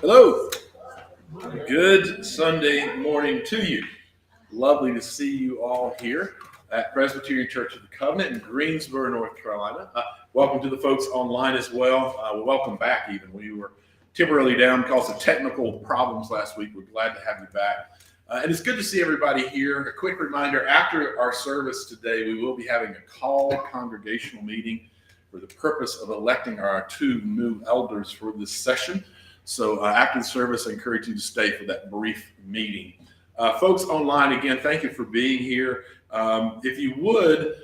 Hello. Good Sunday morning to you. Lovely to see you all here at Presbyterian Church of the Covenant in Greensboro, North Carolina. Welcome to the folks online as well. Welcome back even. We were temporarily down because of technical problems last week. We're glad to have you back. And it's good to see everybody here. A quick reminder, after our service today, we will be having a call congregational meeting for the purpose of electing our two new elders for this session. So after the service, I encourage you to stay for that brief meeting. Folks online, again, thank you for being here. If you would,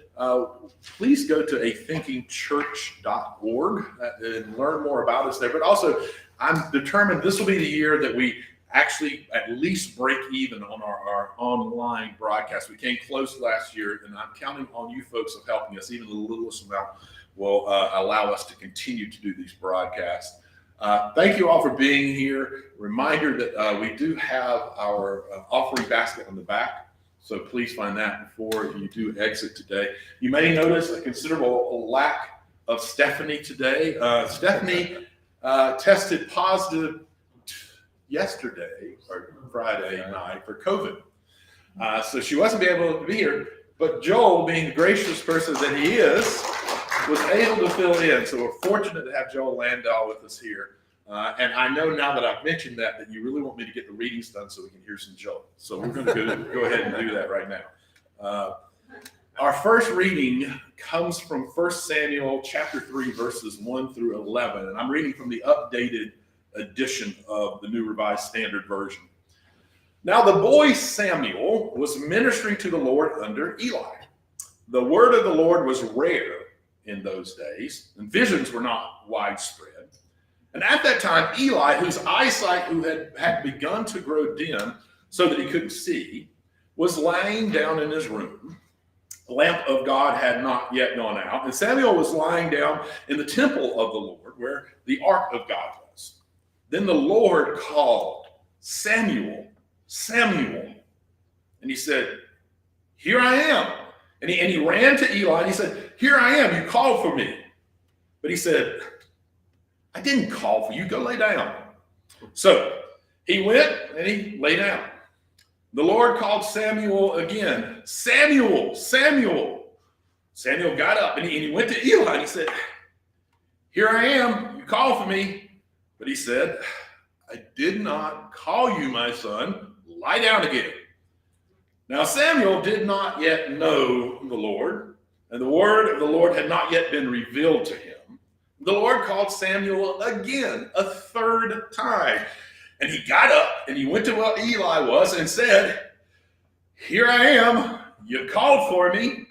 please go to athinkingchurch.org and learn more about us there. But also, I'm determined this will be the year that we actually at least break even on our online broadcast. We came close last year, and I'm counting on you folks of helping us. Even the littlest amount will allow us to continue to do these broadcasts. Thank you all for being here. Reminder that we do have our offering basket on the back, so please find that before you do exit today. You may notice a considerable lack of Stephanie today. Stephanie tested positive yesterday or Friday night for COVID, so she wasn't able to be here. But Joel, being the gracious person that he is, was able to fill in. So we're fortunate to have Joel Landau with us here. And I know now that I've mentioned that you really want me to get the readings done so we can hear some Joel. So we're going to go ahead and do that right now. Our first reading comes from 1 Samuel chapter 3, verses 1 through 11. And I'm reading from the updated edition of the New Revised Standard Version. Now the boy Samuel was ministering to the Lord under Eli. The word of the Lord was rare in those days, and visions were not widespread. And at that time, Eli, whose eyesight had begun to grow dim so that he couldn't see, was lying down in his room. The lamp of God had not yet gone out, and Samuel was lying down in the temple of the Lord, where the ark of God was. Then the Lord called, Samuel, Samuel. And he said, Here I am. And he ran to Eli and he said, Here I am, you called for me. But he said, I didn't call for you, go lay down. So he went and he lay down. The Lord called Samuel again, Samuel, Samuel. Samuel got up and he went to Eli and he said, Here I am, you called for me. But he said, I did not call you, my son, lie down again. Now Samuel did not yet know the Lord, and the word of the Lord had not yet been revealed to him. The Lord called Samuel again, a third time. And he got up and he went to where Eli was and said, Here I am, you called for me.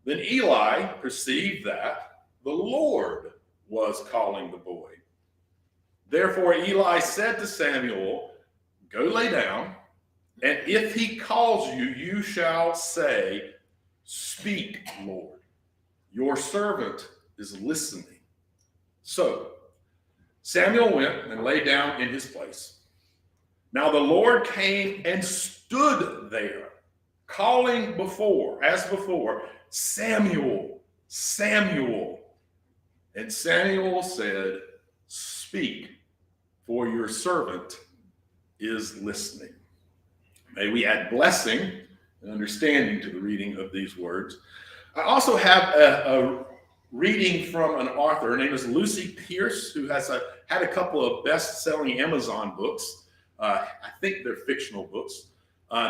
Then Eli perceived that the Lord was calling the boy. Therefore Eli said to Samuel, Go lay down. And if he calls you, you shall say, Speak, Lord. Your servant is listening. So Samuel went and lay down in his place. Now the Lord came and stood there, calling as before, Samuel, Samuel. And Samuel said, Speak, for your servant is listening. May we add blessing and understanding to the reading of these words. I also have a reading from an author. Her name is Lucy Pierce, who has had a couple of best-selling Amazon books. I think they're fictional books.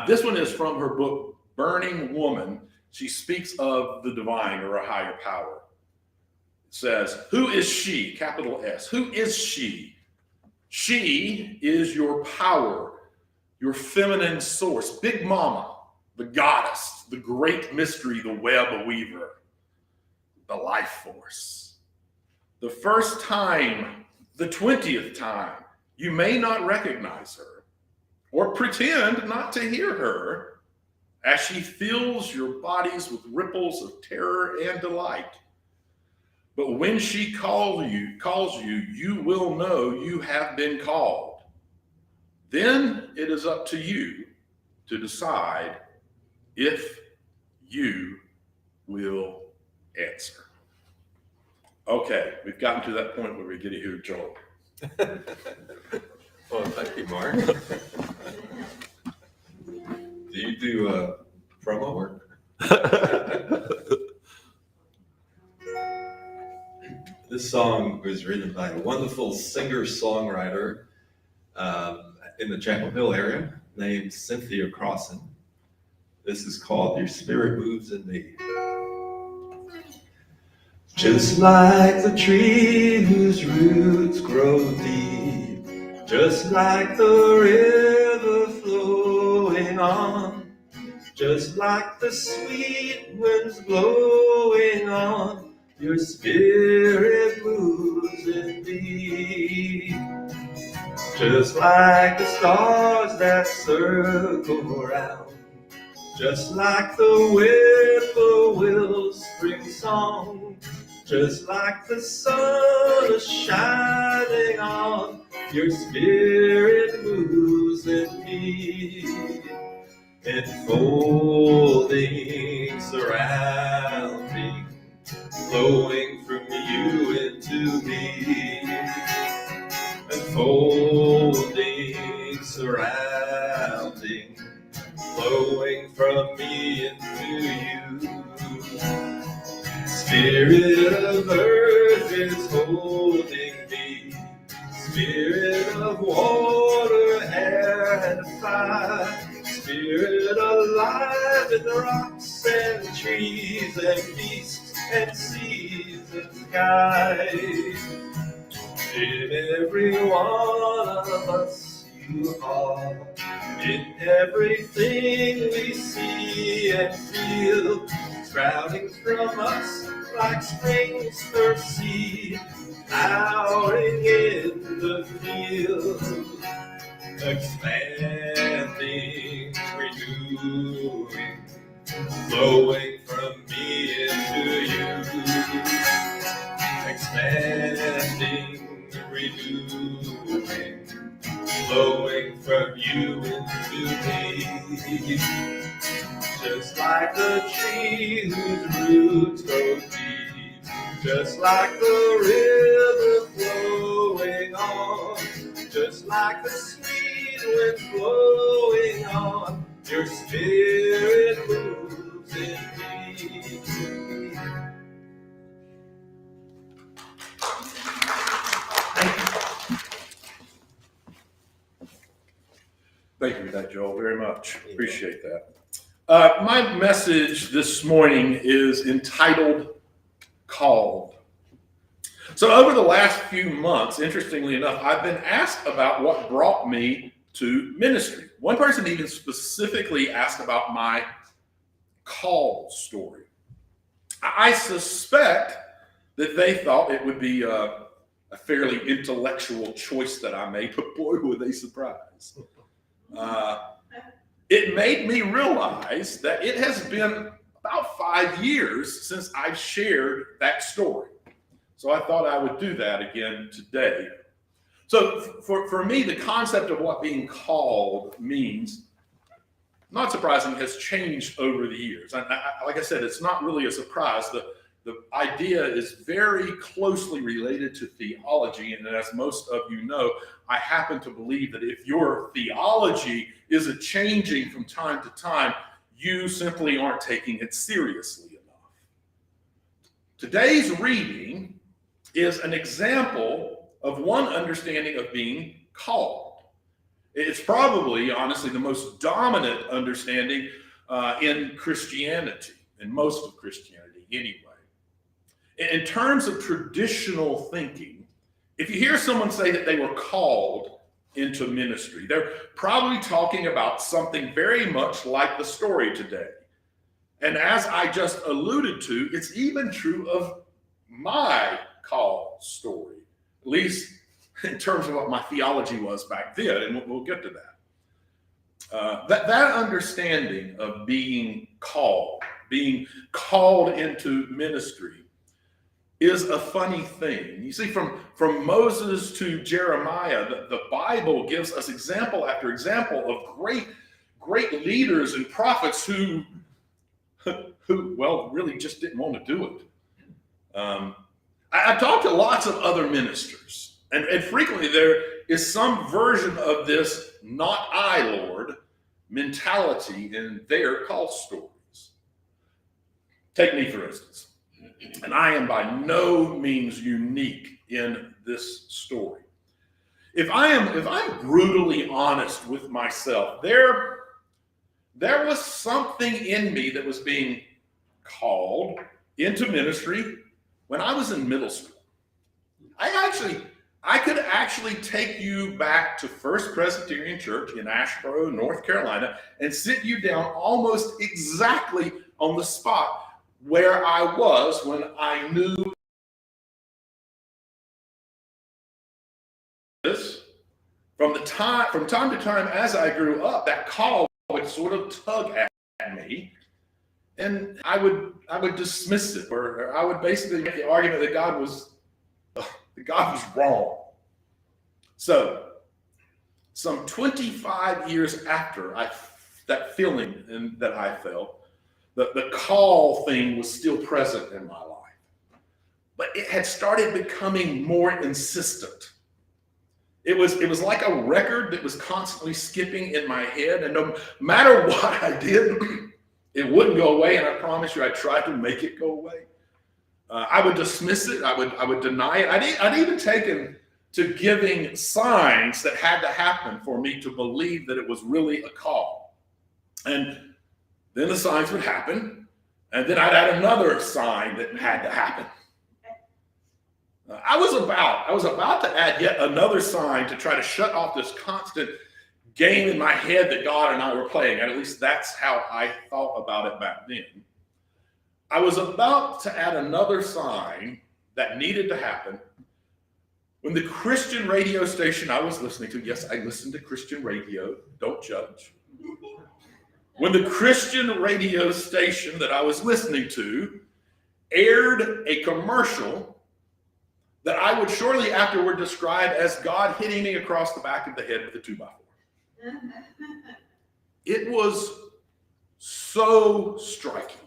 This one is from her book, Burning Woman. She speaks of the divine or a higher power. It says, Who is she? Capital S. Who is she? She is your power, your feminine source, Big Mama, the goddess, the great mystery, the web weaver, the life force. The first time, the 20th time, you may not recognize her or pretend not to hear her as she fills your bodies with ripples of terror and delight. But when she calls you, you will know you have been called. Then it is up to you to decide if you will answer. Okay, we've gotten to that point where we get to hear Joel. Well, thank you, Mark. Do you do promo work? This song was written by a wonderful singer-songwriter in the Chapel Hill area named Cynthia Crossan. This is called Your Spirit Moves in Me. Just like the tree whose roots grow deep, just like the river flowing on, just like the sweet winds blowing on, your spirit moves in me. Just like the stars that circle around, just like the whippoorwill spring song, just like the sun is shining on, your spirit moves in me. Enfolding, surrounding, flowing from you into me. Enfolding, surrounding, flowing from me into you. Spirit of earth is holding me. Spirit of water, air, and fire. Spirit alive in the rocks and trees and beasts and seas and skies. In every one of us you are. In everything we see and feel, sprouting from us like spring's first seed, flowering in the field, expanding, renewing, flowing from me into you, expanding, renewing, flowing from you into me. Just like the tree whose roots grow deep, just like the river flowing on, just like the sweet wind blowing on, your spirit moves in me. Thank you for that, Joel, very much. Appreciate that. My message this morning is entitled Called. So over the last few months, interestingly enough, I've been asked about what brought me to ministry. One person even specifically asked about my call story. I suspect that they thought it would be a fairly intellectual choice that I made, but boy, were they surprised. It made me realize that it has been about 5 years since I've shared that story. So I thought I would do that again today. So for me, the concept of what being called means, not surprising, has changed over the years. Like I said, it's not really a surprise. The idea is very closely related to theology, and as most of you know, I happen to believe that if your theology isn't changing from time to time, you simply aren't taking it seriously enough. Today's reading is an example of one understanding of being called. It's probably, honestly, the most dominant understanding in Christianity, in most of Christianity anyway. In terms of traditional thinking, if you hear someone say that they were called into ministry, they're probably talking about something very much like the story today. And as I just alluded to, it's even true of my call story, at least in terms of what my theology was back then, and we'll get to that. That understanding of being called into ministry, is a funny thing. You see, from Moses to Jeremiah, the Bible gives us example after example of great leaders and prophets who really just didn't want to do it. I've talked to lots of other ministers, and frequently is some version of this "not I, Lord" mentality in their call stories. Take me, for instance, and I am by no means unique in this story. If I'm brutally honest with myself, there was something in me that was being called into ministry when I was in middle school. I could actually take you back to First Presbyterian Church in Asheboro, North Carolina, and sit you down almost exactly on the spot where I was when I knew this. From time to time as I grew up, that call would sort of tug at me, and I would dismiss it, or I would basically make the argument that God was wrong. So, some 25 years after that feeling that I felt, the call thing was still present in my life, but it had started becoming more insistent. It was like a record that was constantly skipping in my head, and no matter what I did, it wouldn't go away. And I promise you, I tried to make it go away. I would dismiss it. I would deny it. I'd even taken to giving signs that had to happen for me to believe that it was really a call. And then the signs would happen, and then I'd add another sign that had to happen. I was about to add yet another sign to try to shut off this constant game in my head that God and I were playing. At least that's how I thought about it back then. I was about to add another sign that needed to happen when the Christian radio station I was listening to, yes, I listened to Christian radio, don't judge. When the Christian radio station that I was listening to aired a commercial that I would shortly afterward describe as God hitting me across the back of the head with a 2x4. It was so striking.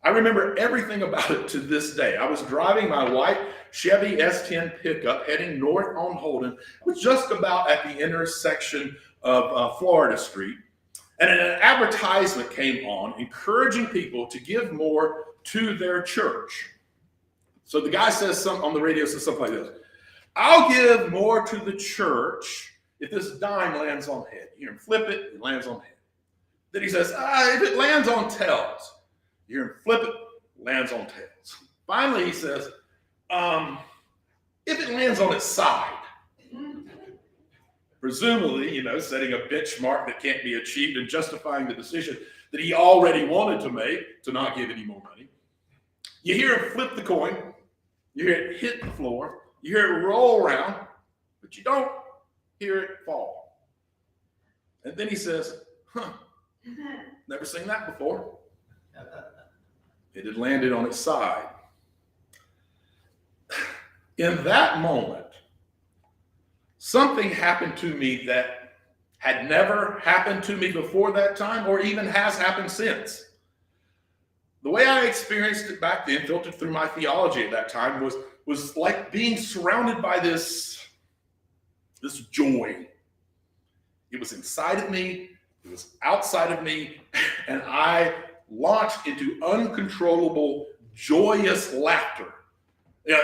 I remember everything about it to this day. I was driving my white Chevy S10 pickup heading north on Holden. It was just about at the intersection of Florida Street. And an advertisement came on encouraging people to give more to their church. So the guy says on the radio says something like this: "I'll give more to the church if this dime lands on head." You hear him flip it, it lands on head. Then he says, "If it lands on tails." You hear him flip it, lands on tails. Finally, he says, "If it lands on its side." Presumably, setting a benchmark that can't be achieved and justifying the decision that he already wanted to make to not give any more money. You hear him flip the coin. You hear it hit the floor. You hear it roll around, but you don't hear it fall. And then he says, "Never seen that before." It had landed on its side. In that moment, something happened to me that had never happened to me before that time, or even has happened since. The way I experienced it back then, filtered through my theology at that time, was like being surrounded by this joy. It was inside of me, it was outside of me, and I launched into uncontrollable, joyous laughter.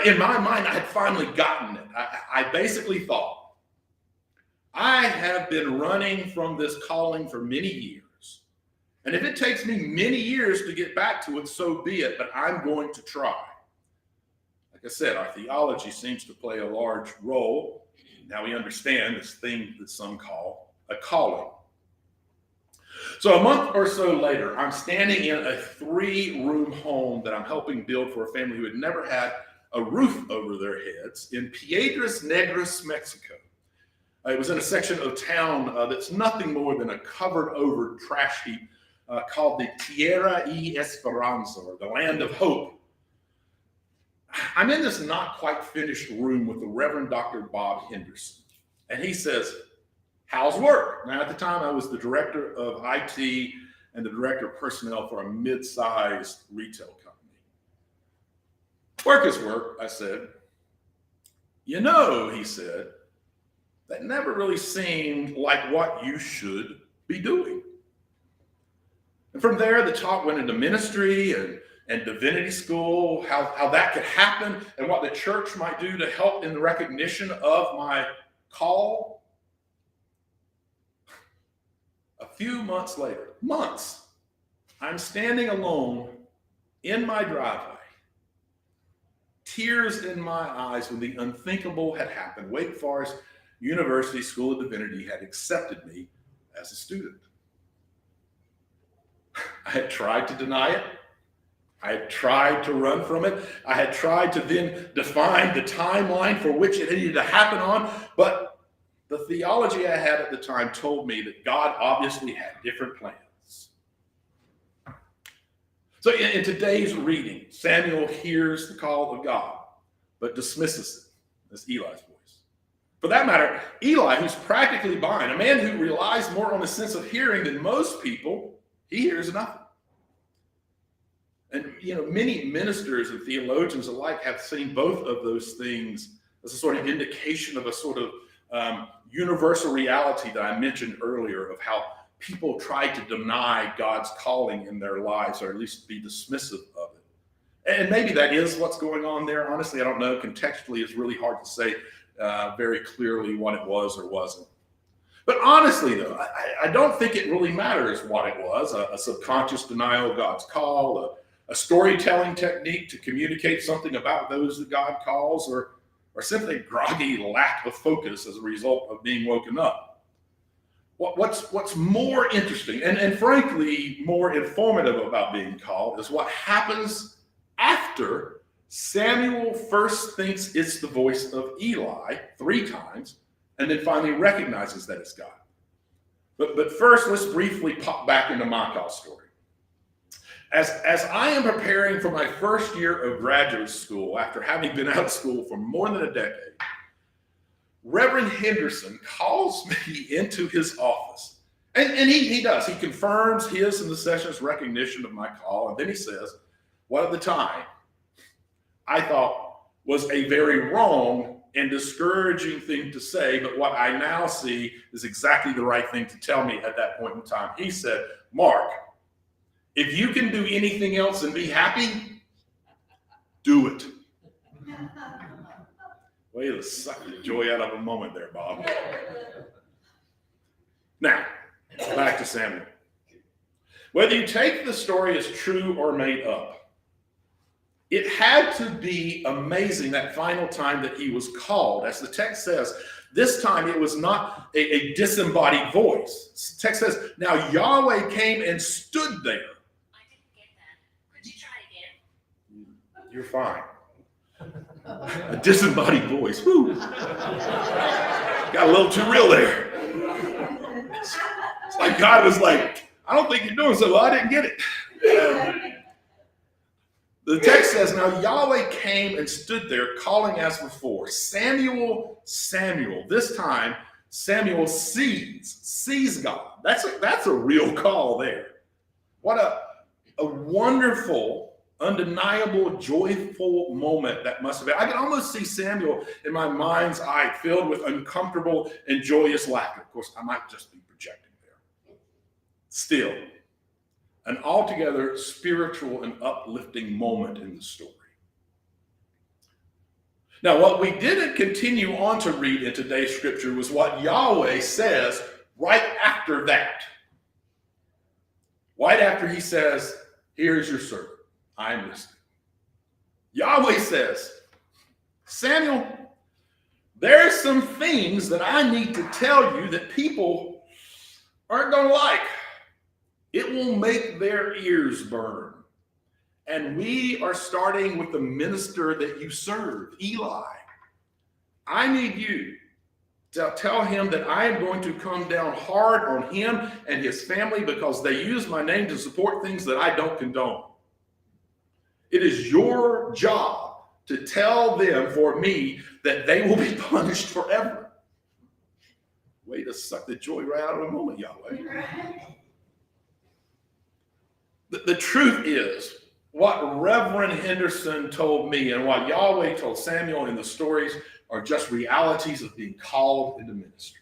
In my mind, I had finally gotten it. I basically thought, I have been running from this calling for many years. And if it takes me many years to get back to it, so be it, but I'm going to try. Like I said, our theology seems to play a large role. Now we understand this thing that some call a calling. So a month or so later, I'm standing in a 3-room home that I'm helping build for a family who had never had a roof over their heads in Piedras Negras, Mexico. It was in a section of town that's nothing more than a covered over trash heap called the Tierra y Esperanza, or the Land of Hope. I'm in this not quite finished room with the Reverend Dr. Bob Henderson. And he says, "How's work?" Now, at the time, I was the director of IT and the director of personnel for a mid-sized retail company. "Work is work," I said. He said, that never really seemed like what you should be doing. And from there, the talk went into ministry and divinity school, how that could happen and what the church might do to help in the recognition of my call. A few months later, I'm standing alone in my driveway, tears in my eyes when the unthinkable had happened. Wake Forest University School of Divinity had accepted me as a student. I had tried to deny it. I had tried to run from it. I had tried to then define the timeline for which it needed to happen on, but the theology I had at the time told me that God obviously had different plans. So in today's reading, Samuel hears the call of God, but dismisses it. That's Eli's voice. For that matter, Eli, who's practically blind, a man who relies more on a sense of hearing than most people, he hears nothing. And, many ministers and theologians alike have seen both of those things as a sort of indication of a sort of universal reality that I mentioned earlier of how people try to deny God's calling in their lives, or at least be dismissive of it. And maybe that is what's going on there. Honestly, I don't know. Contextually, it's really hard to say very clearly what it was or wasn't. But honestly, though, I don't think it really matters what it was, a subconscious denial of God's call, a storytelling technique to communicate something about those that God calls, or simply groggy lack of focus as a result of being woken up. What's more interesting and frankly more informative about being called is what happens after Samuel first thinks it's the voice of Eli 3 times and then finally recognizes that it's God. But first, let's briefly pop back into my call story. As I am preparing for my first year of graduate school, after having been out of school for more than a decade, Reverend Henderson calls me into his office. And he does. He confirms his and the session's recognition of my call. And then he says, what at the time I thought was a very wrong and discouraging thing to say, but what I now see is exactly the right thing to tell me at that point in time. He said, Mark, if you can do anything else and be happy, do it. Way to suck the joy out of a moment there, Bob. Now, back to Samuel. Whether you take the story as true or made up, it had to be amazing that final time that he was called. As the text says, this time it was not a disembodied voice. The text says, now Yahweh came and stood there. I didn't get that. Could you try again? You're fine. A disembodied voice. Woo. Got a little too real there. It's like God was like, I don't think you're doing so well. I didn't get it. The text says, now Yahweh came and stood there calling as before, Samuel, Samuel. This time, Samuel sees God. That's a real call there. What a wonderful, undeniable, joyful moment that must have been. I can almost see Samuel in my mind's eye filled with uncomfortable and joyous laughter. Of course, I might just be projecting there. Still, an altogether spiritual and uplifting moment in the story. Now, what we didn't continue on to read in today's scripture was what Yahweh says right after that. Right after he says, here's your servant. I am listening. Yahweh says, Samuel, there are some things that I need to tell you that people aren't going to like. It will make their ears burn. And we are starting with the minister that you serve, Eli. I need you to tell him that I am going to come down hard on him and his family because they use my name to support things that I don't condone. It is your job to tell them for me that they will be punished forever. Way to suck the joy right out of the moment, Yahweh. The truth is, what Reverend Henderson told me and what Yahweh told Samuel in the stories are just realities of being called into ministry.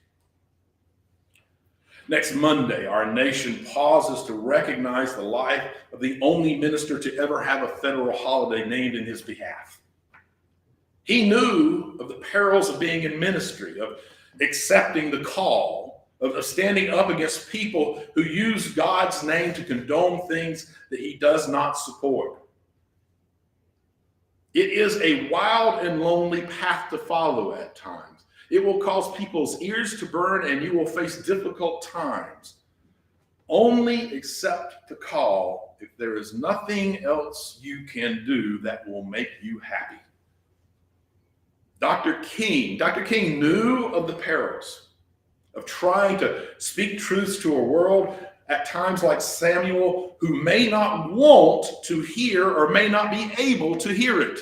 Next Monday, our nation pauses to recognize the life of the only minister to ever have a federal holiday named in his behalf. He knew of the perils of being in ministry, of accepting the call, of standing up against people who use God's name to condone things that he does not support. It is a wild and lonely path to follow at times. It will cause people's ears to burn, and you will face difficult times. Only accept the call if there is nothing else you can do that will make you happy. Dr. King knew of the perils of trying to speak truths to a world at times like Samuel, who may not want to hear or may not be able to hear it.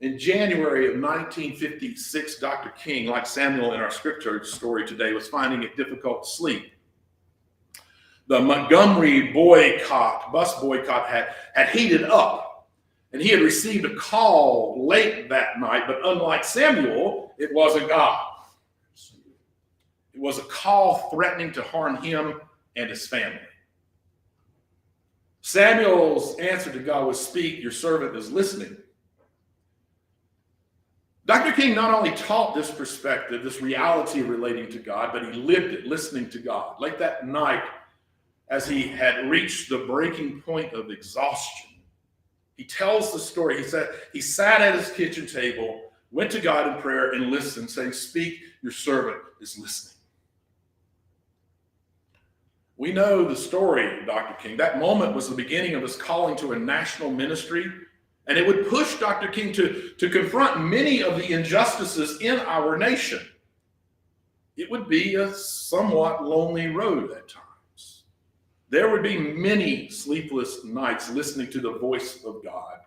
In January of 1956, Dr. King, like Samuel in our scripture story today, was finding it difficult to sleep. The Montgomery bus boycott had heated up, and he had received a call late that night, but unlike Samuel, it wasn't God. It was a call threatening to harm him and his family. Samuel's answer to God was, "Speak, your servant is listening." Dr. King not only taught this perspective, this reality relating to God, but he lived it, listening to God. Late that night, as he had reached the breaking point of exhaustion, he tells the story. He said he sat at his kitchen table, went to God in prayer, and listened, saying, "Speak, your servant is listening." We know the story of Dr. King. That moment was the beginning of his calling to a national ministry. And it would push Dr. King to confront many of the injustices in our nation. It would be a somewhat lonely road at times. There would be many sleepless nights listening to the voice of God.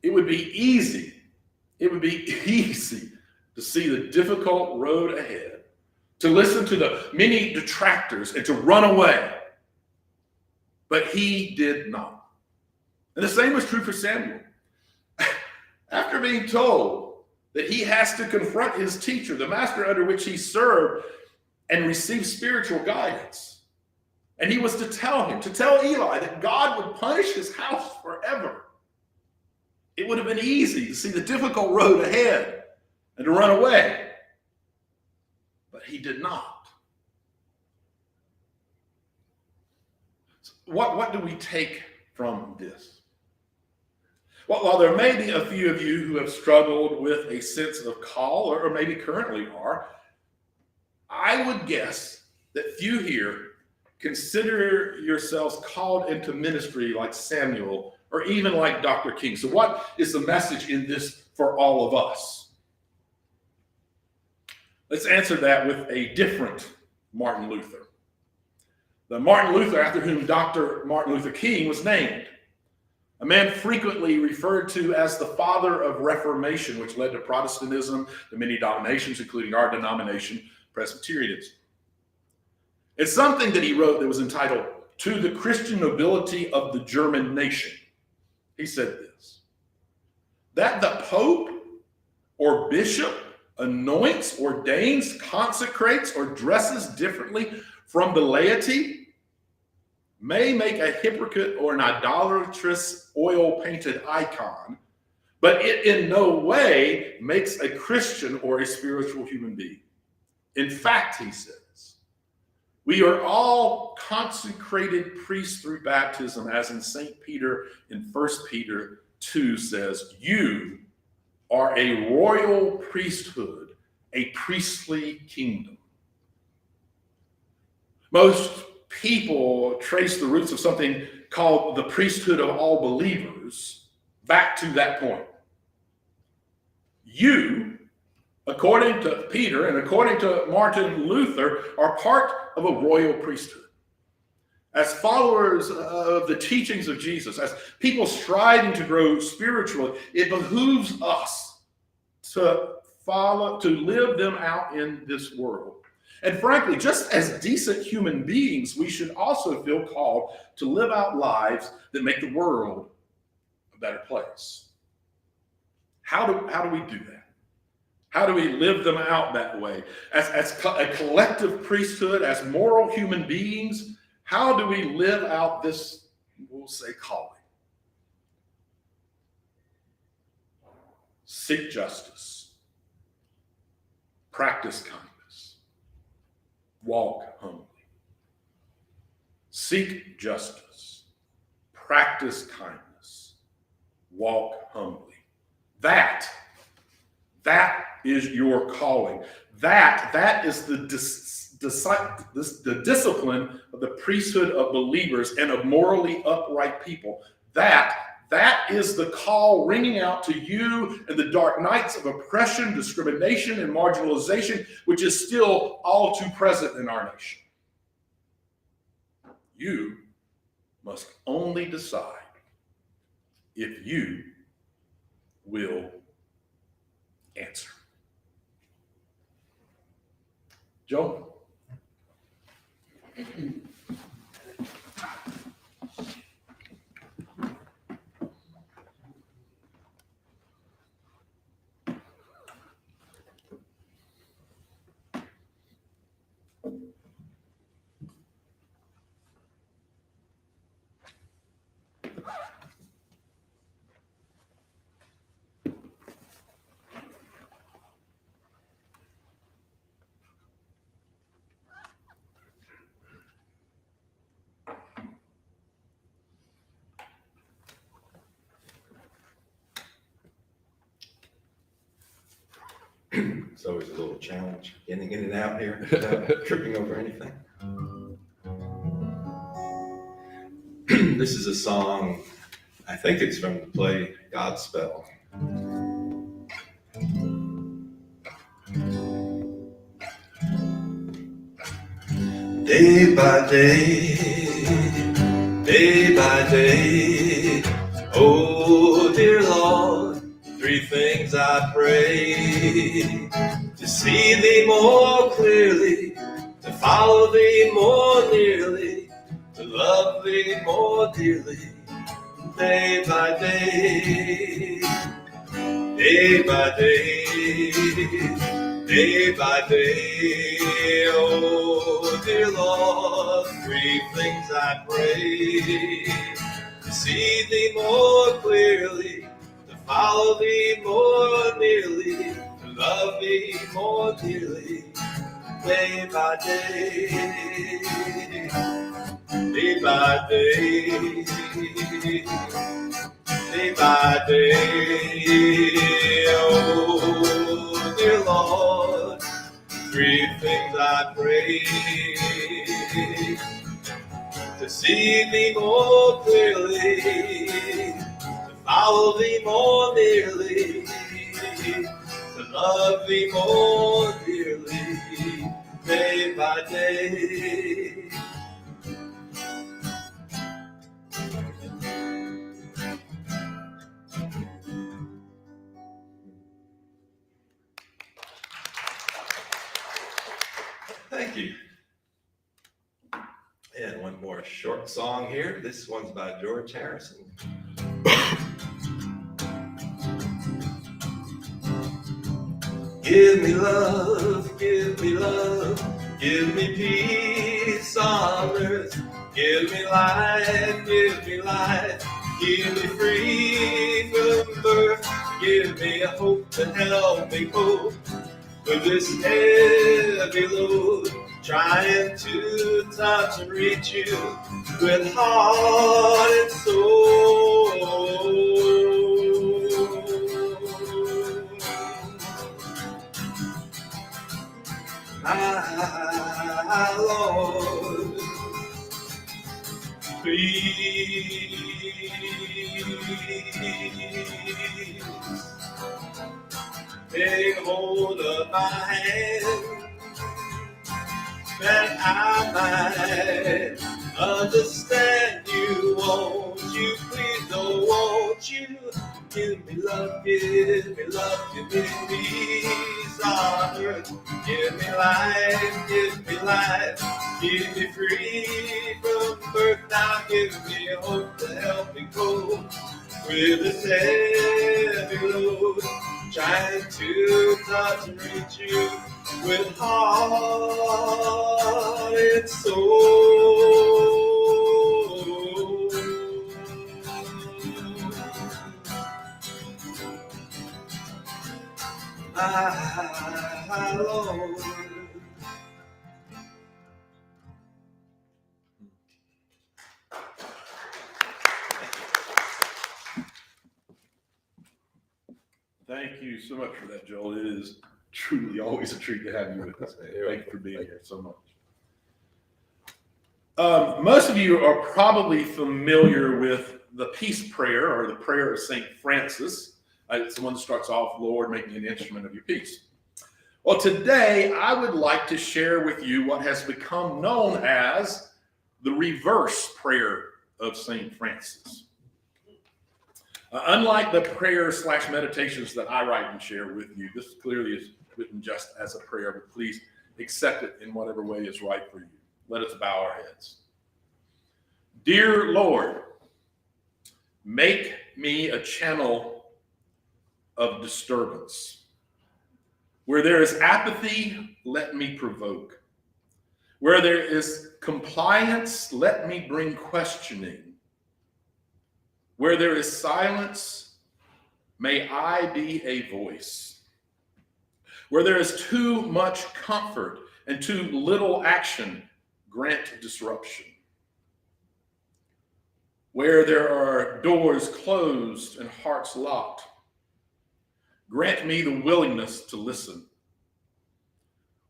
It would be easy to see the difficult road ahead, to listen to the many detractors and to run away. But he did not. And the same was true for Samuel. After being told that he has to confront his teacher, the master under which he served, and receive spiritual guidance, and he was to tell Eli that God would punish his house forever, it would have been easy to see the difficult road ahead and to run away. But he did not. What do we take from this? Well, while there may be a few of you who have struggled with a sense of call, or maybe currently are, I would guess that few here consider yourselves called into ministry like Samuel or even like Dr. King. So what is the message in this for all of us? Let's answer that with a different Martin Luther. The Martin Luther after whom Dr. Martin Luther King was named. A man frequently referred to as the father of Reformation, which led to Protestantism, to many denominations, including our denomination, Presbyterianism. It's something that he wrote that was entitled, "To the Christian Nobility of the German Nation." He said this: that the Pope or bishop anoints, ordains, consecrates, or dresses differently from the laity may make a hypocrite or an idolatrous oil-painted icon, but it in no way makes a Christian or a spiritual human being. In fact, he says, we are all consecrated priests through baptism, as in St. Peter in 1 Peter 2 says, you are a royal priesthood, a priestly kingdom. Most people trace the roots of something called the priesthood of all believers back to that point. You, according to Peter and according to Martin Luther, are part of a royal priesthood. As followers of the teachings of Jesus, as people striving to grow spiritually, it behooves us to live them out in this world. And frankly, just as decent human beings, we should also feel called to live out lives that make the world a better place. How do we do that? How do we live them out that way? As a collective priesthood, as moral human beings, how do we live out this, we'll say, calling? Seek justice. Practice kindness. Walk humbly. Seek justice. Practice kindness. Walk humbly. That is your calling. That is the discipline of the priesthood of believers and of morally upright people. That is the call ringing out to you in the dark nights of oppression, discrimination, and marginalization, which is still all too present in our nation. You must only decide if you will answer. Joe? It's always a little challenge getting in and out here without tripping over anything. This is a song, I think it's from the play Godspell. Day by day, oh dear Lord, three things I pray: to see thee more clearly, to follow thee more nearly, to love thee more dearly. Day by day, day by day, day by day, oh dear Lord, three things I pray: to see thee more clearly, to follow thee more nearly, to love thee more dearly. Day by day, day by day, day by day, oh dear Lord, three things I pray: to see thee more clearly, to follow thee more nearly, to love thee more dearly. Day by day. Thank you. And one more short song here. This one's by George Harrison. Give me love, give me love, give me peace on earth. Give me life, give me life, give me free from birth. Give me a hope to help me cope with this heavy load, trying to touch and reach you with heart and soul. My Lord, please take hold of my hand, that I might understand you. Won't you please, oh won't you give me love, give me love, give me peace on earth. Give me life, give me free from birth. Now give me hope to help me cope with this heavy load, trying to touch and reach you with heart and soul. Lord. Thank you so much for that, Joel. It is truly always a treat to have you with us. Thank you for being here so much. Most of you are probably familiar with the peace prayer or the prayer of St. Francis. It's the one that starts off, Lord, make me an instrument of your peace. Well, today I would like to share with you what has become known as the reverse prayer of St. Francis. Unlike the prayers / meditations that I write and share with you, this clearly is written just as a prayer, but please accept it in whatever way is right for you. Let us bow our heads. Dear Lord, make me a channel of disturbance. Where there is apathy, let me provoke. Where there is compliance, let me bring questioning. Where there is silence, may I be a voice. Where there is too much comfort and too little action, grant disruption. Where there are doors closed and hearts locked, grant me the willingness to listen.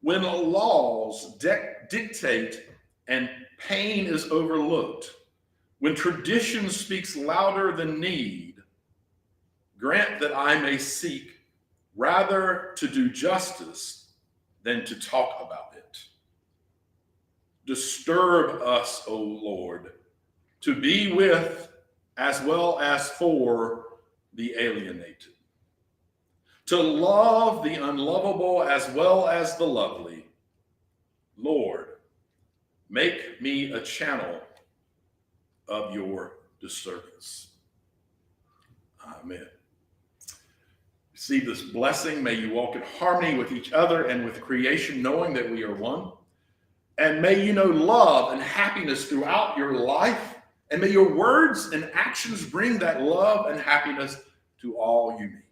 When laws dictate and pain is overlooked, when tradition speaks louder than need, grant that I may seek rather to do justice than to talk about it. Disturb us, O Lord, to be with as well as for the alienated, to love the unlovable as well as the lovely. Lord, make me a channel of your disturbance. Amen. Receive this blessing. May you walk in harmony with each other and with creation, knowing that we are one. And may you know love and happiness throughout your life. And may your words and actions bring that love and happiness to all you meet.